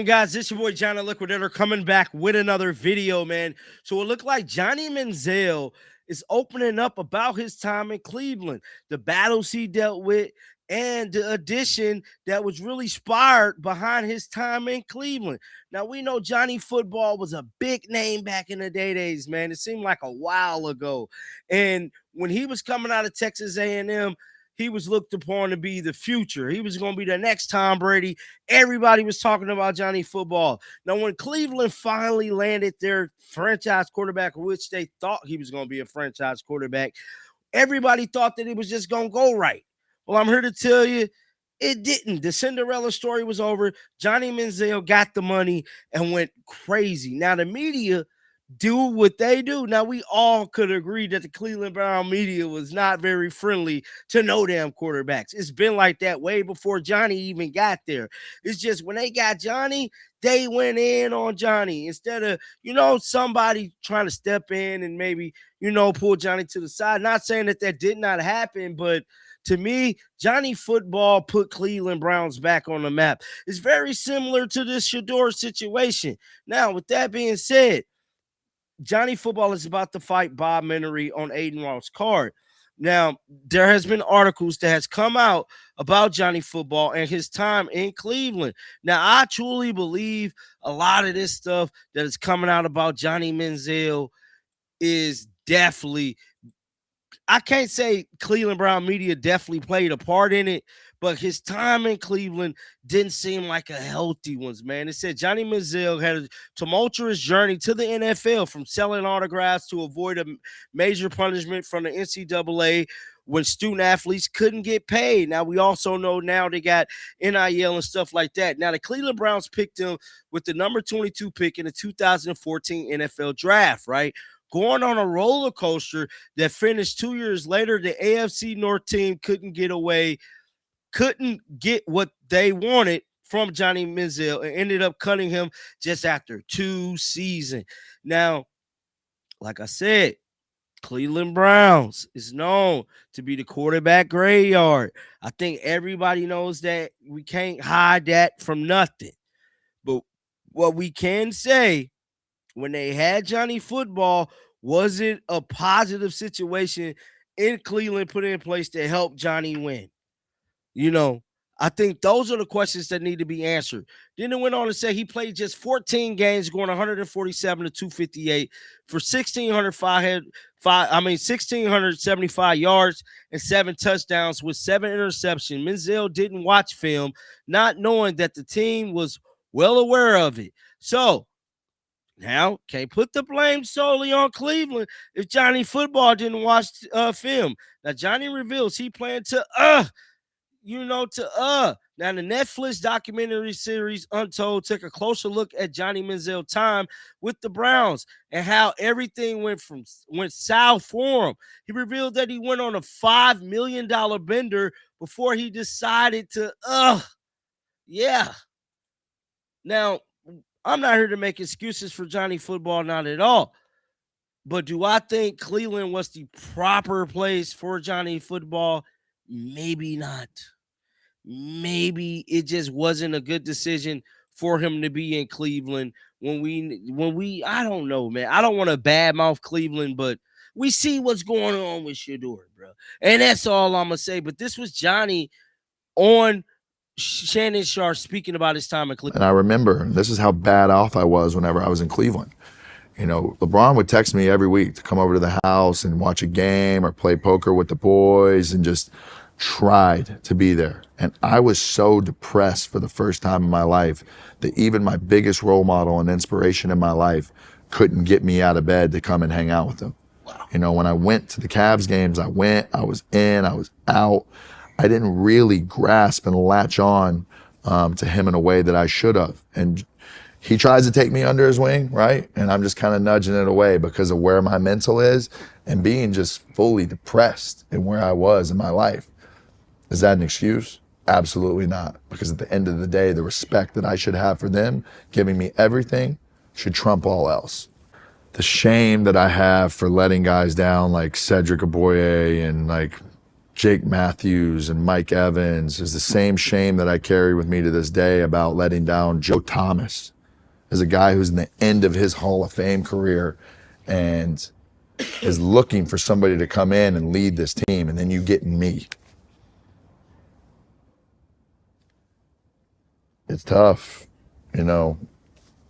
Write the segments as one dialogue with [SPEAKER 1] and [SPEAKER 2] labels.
[SPEAKER 1] on, guys? This is your boy Johnny Liquidator coming back with another video, man. So it looked like Johnny Manziel is opening up about his time in Cleveland, the battles he dealt with, and the addition that was really inspired behind his time in Cleveland. Now, we know Johnny Football was a big name back in the days, man. It seemed like a while ago. And when he was coming out of Texas A&M, he was looked upon to be the future. He was going to be the next Tom Brady. Everybody was talking about Johnny Football. Now, when Cleveland finally landed their franchise quarterback, which they thought he was going to be a franchise quarterback, everybody thought that it was just going to go right. Well, I'm here to tell you, it didn't. The Cinderella story was over. Johnny Manziel got the money and went crazy. Now, the media do what they do. Now, we all could agree that the Cleveland Brown media was not very friendly to no damn quarterbacks. It's been like that way before Johnny even got there. It's just when they got Johnny, they went in on Johnny instead of, somebody trying to step in and maybe, pull Johnny to the side. Not saying that that did not happen, but to me, Johnny Football put Cleveland Browns back on the map. It's very similar to this Shador situation. Now, with that being said, Johnny Football is about to fight Bob Menery on Aiden Ross' card. Now, there has been articles that has come out about Johnny Football and his time in Cleveland. Now, I truly believe a lot of this stuff that is coming out about Johnny Manziel is definitely, I can't say Cleveland Brown media definitely played a part in it, but his time in Cleveland didn't seem like a healthy one, man. It said Johnny Manziel had a tumultuous journey to the NFL from selling autographs to avoid a major punishment from the NCAA when student athletes couldn't get paid. Now, we also know now they got NIL and stuff like that. Now, the Cleveland Browns picked him with the number 22 pick in the 2014 NFL draft, right? Going on a roller coaster that finished 2 years later. The AFC North team couldn't get what they wanted from Johnny Manziel and ended up cutting him just after 2 seasons. Now, like I said, Cleveland Browns is known to be the quarterback graveyard. I think everybody knows that. We can't hide that from nothing. But what we can say, when they had Johnny Football, was it a positive situation in Cleveland put in place to help Johnny win? I think those are the questions that need to be answered. Then it went on to say he played just 14 games, going 147 to 258 for 1,675 yards and 7 touchdowns with 7 interceptions. Manziel didn't watch film, not knowing that the team was well aware of it. So, now, can't put the blame solely on Cleveland if Johnny Football didn't watch film. Now, Johnny reveals he planned to Now, the Netflix documentary series Untold took a closer look at Johnny Manziel's time with the Browns and how everything went south for him. He revealed that he went on a $5 million bender before he decided to, Now, I'm not here to make excuses for Johnny Football, not at all. But do I think Cleveland was the proper place for Johnny Football? Maybe not. Maybe it just wasn't a good decision for him to be in Cleveland when we I don't know, man. I don't want to badmouth Cleveland, but we see what's going on with Shador, bro. And that's all I'm going to say. But this was Johnny on Shannon Sharp speaking about his time in Cleveland.
[SPEAKER 2] And I remember, this is how bad off I was whenever I was in Cleveland. LeBron would text me every week to come over to the house and watch a game or play poker with the boys and just tried to be there. And I was so depressed for the first time in my life that even my biggest role model and inspiration in my life couldn't get me out of bed to come and hang out with him. Wow. When I went to the Cavs games, I was in, I was out. I didn't really grasp and latch on to him in a way that I should have. And he tries to take me under his wing, right? And I'm just kind of nudging it away because of where my mental is and being just fully depressed in where I was in my life. Is that an excuse? Absolutely not. Because at the end of the day, the respect that I should have for them, giving me everything, should trump all else. The shame that I have for letting guys down like Cedric Aboye and like Jake Matthews and Mike Evans is the same shame that I carry with me to this day about letting down Joe Thomas as a guy who's in the end of his Hall of Fame career and is looking for somebody to come in and lead this team, and then you get me. It's tough, you know,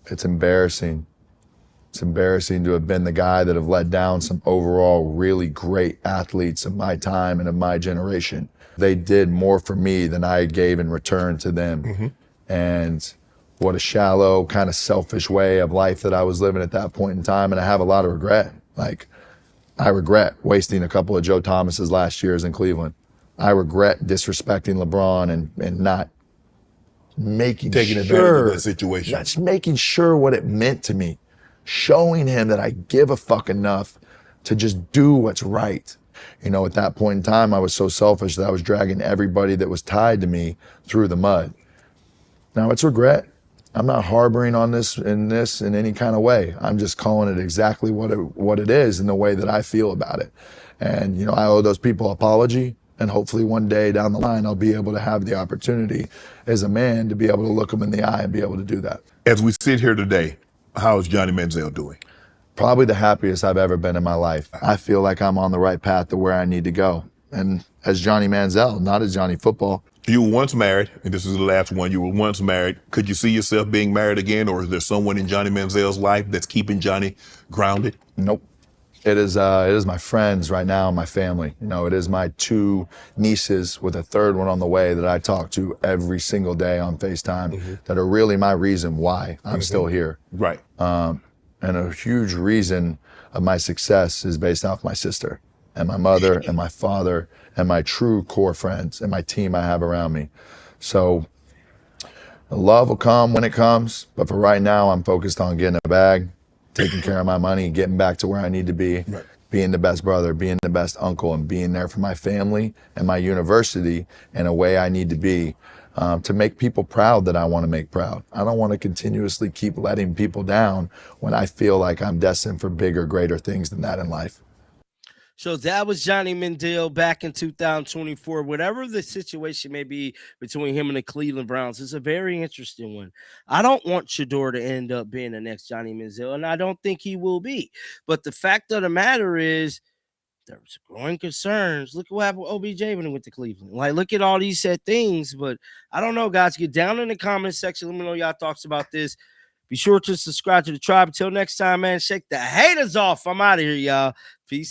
[SPEAKER 2] it's embarrassing. It's embarrassing to have been the guy that have let down some overall really great athletes of my time and of my generation. They did more for me than I gave in return to them. And what a shallow, kind of selfish way of life that I was living at that point in time. And I have a lot of regret. Like, I regret wasting a couple of Joe Thomas's last years in Cleveland. I regret disrespecting LeBron and not making
[SPEAKER 3] taking advantage of that situation.
[SPEAKER 2] That's making sure what it meant to me. Showing him that I give a fuck enough to just do what's right. You know, at that point in time, I was so selfish that I was dragging everybody that was tied to me through the mud. Now it's regret. I'm not harboring on this in any kind of way. I'm just calling it exactly what it is in the way that I feel about it. And, you know, I owe those people an apology. And hopefully one day down the line, I'll be able to have the opportunity as a man to be able to look them in the eye and be able to do that.
[SPEAKER 3] As we sit here today, how is Johnny Manziel doing?
[SPEAKER 2] Probably the happiest I've ever been in my life. I feel like I'm on the right path to where I need to go. And as Johnny Manziel, not as Johnny Football.
[SPEAKER 3] You were once married, and this is the last one. You were once married. Could you see yourself being married again, or is there someone in Johnny Manziel's life that's keeping Johnny grounded?
[SPEAKER 2] Nope. It is my friends right now, my family. You know, it is my 2 nieces with a 3rd one on the way that I talk to every single day on FaceTime that are really my reason why I'm still here.
[SPEAKER 3] Right.
[SPEAKER 2] And a huge reason of my success is based off my sister and my mother and my father and my true core friends and my team I have around me. So the love will come when it comes, but for right now, I'm focused on getting a bag, taking care of my money, getting back to where I need to be, being the best brother, being the best uncle, and being there for my family and my university in a way I need to be to make people proud that I want to make proud. I don't want to continuously keep letting people down when I feel like I'm destined for bigger, greater things than that in life.
[SPEAKER 1] So that was Johnny Manziel back in 2024. Whatever the situation may be between him and the Cleveland Browns, it's a very interesting one. I don't want Shedeur to end up being the next Johnny Manziel, and I don't think he will be. But the fact of the matter is, there's growing concerns. Look at what happened with OBJ when he went to Cleveland. Like, look at all these said things. But I don't know, guys. Get down in the comment section. Let me know y'all thoughts about this. Be sure to subscribe to the tribe. Until next time, man, shake the haters off. I'm out of here, y'all. Peace.